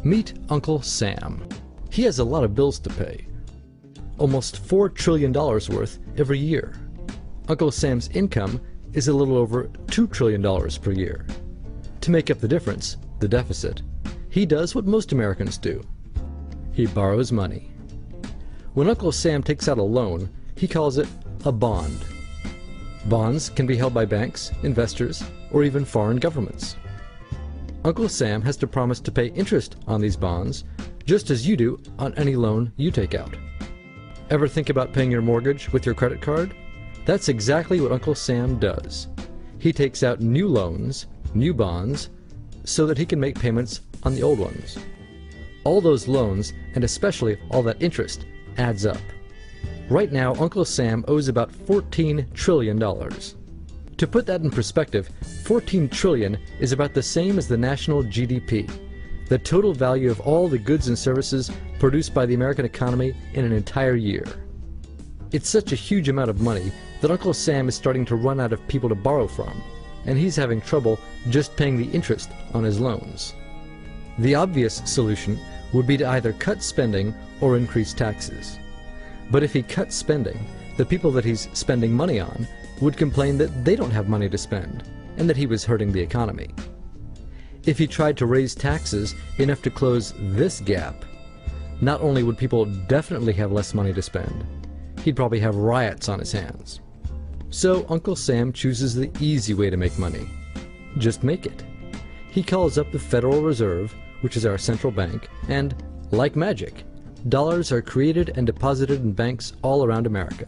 Meet Uncle Sam. He has a lot of bills to pay. Almost $4 trillion worth every year. Uncle Sam's income is a little over $2 trillion per year. To make up the difference, the deficit, he does what most Americans do. He borrows money. When Uncle Sam takes out a loan, he calls it a bond. Bonds can be held by banks, investors, or even foreign governments. Uncle Sam has to promise to pay interest on these bonds, just as you do on any loan you take out. Ever think about paying your mortgage with your credit card? That's exactly what Uncle Sam does. He takes out new loans, new bonds, so that he can make payments on the old ones. All those loans, and especially all that interest, adds up. Right now, Uncle Sam owes about $14 trillion. To put that in perspective, 14 trillion is about the same as the national GDP, the total value of all the goods and services produced by the American economy in an entire year. It's such a huge amount of money that Uncle Sam is starting to run out of people to borrow from, and he's having trouble just paying the interest on his loans. The obvious solution would be to either cut spending or increase taxes. But if he cuts spending, the people that he's spending money on would complain that they don't have money to spend, and that he was hurting the economy. If he tried to raise taxes enough to close this gap, not only would people definitely have less money to spend, he'd probably have riots on his hands. So Uncle Sam chooses the easy way to make money. Just make it. He calls up the Federal Reserve, which is our central bank, and, like magic, dollars are created and deposited in banks all around America.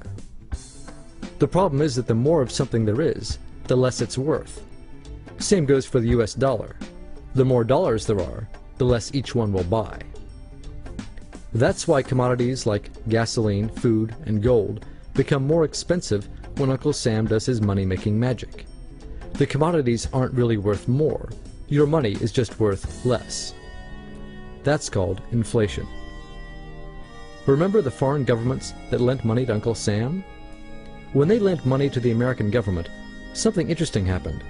The problem is that the more of something there is, the less it's worth. Same goes for the US dollar. The more dollars there are, the less each one will buy. That's why commodities like gasoline, food, and gold become more expensive when Uncle Sam does his money-making magic. The commodities aren't really worth more. Your money is just worth less. That's called inflation. Remember the foreign governments that lent money to Uncle Sam? When they lent money to the American government, something interesting happened.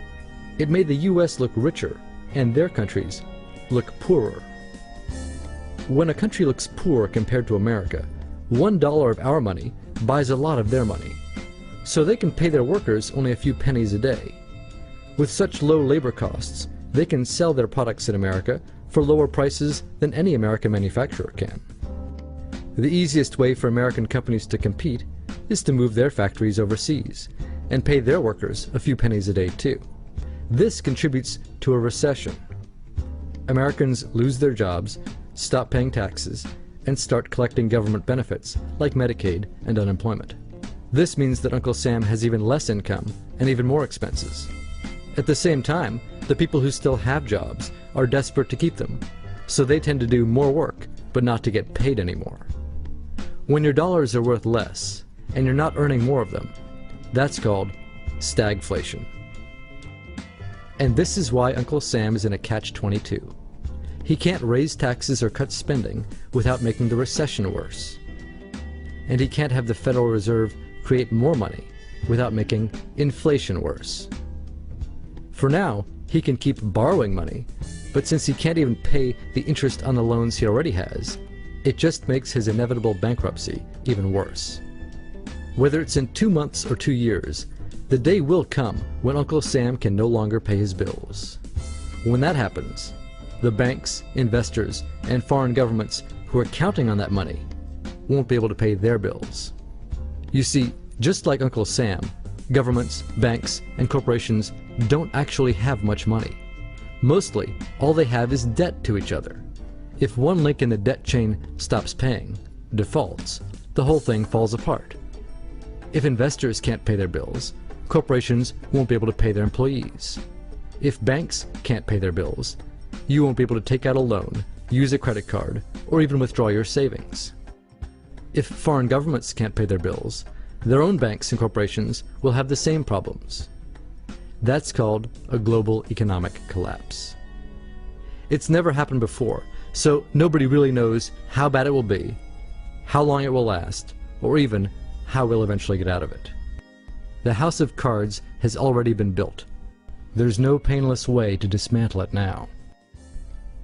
It made the US look richer, and their countries look poorer. When a country looks poor compared to America, $1 of our money buys a lot of their money. So they can pay their workers only a few pennies a day. With such low labor costs, they can sell their products in America for lower prices than any American manufacturer can. The easiest way for American companies to compete is to move their factories overseas and pay their workers a few pennies a day too. This contributes to a recession. Americans lose their jobs, stop paying taxes, and start collecting government benefits like Medicaid and unemployment. This means that Uncle Sam has even less income and even more expenses. At the same time, the people who still have jobs are desperate to keep them, so they tend to do more work but not to get paid anymore. When your dollars are worth less, and you're not earning more of them, that's called stagflation. And this is why Uncle Sam is in a catch-22. He can't raise taxes or cut spending without making the recession worse. And he can't have the Federal Reserve create more money without making inflation worse. For now, he can keep borrowing money, but since he can't even pay the interest on the loans he already has, it just makes his inevitable bankruptcy even worse. Whether it's in 2 months or 2 years, the day will come when Uncle Sam can no longer pay his bills. When that happens, the banks, investors, and foreign governments who are counting on that money won't be able to pay their bills. You see, just like Uncle Sam, governments, banks, and corporations don't actually have much money. Mostly, all they have is debt to each other. If one link in the debt chain stops paying, defaults, the whole thing falls apart. If investors can't pay their bills, corporations won't be able to pay their employees. If banks can't pay their bills, you won't be able to take out a loan, use a credit card, or even withdraw your savings. If foreign governments can't pay their bills, their own banks and corporations will have the same problems. That's called a global economic collapse. It's never happened before, so nobody really knows how bad it will be, how long it will last, or even how we'll eventually get out of it. The house of cards has already been built. There's no painless way to dismantle it now.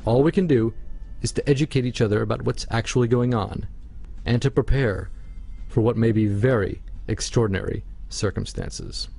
All we can do is to educate each other about what's actually going on, and to prepare for what may be very extraordinary circumstances.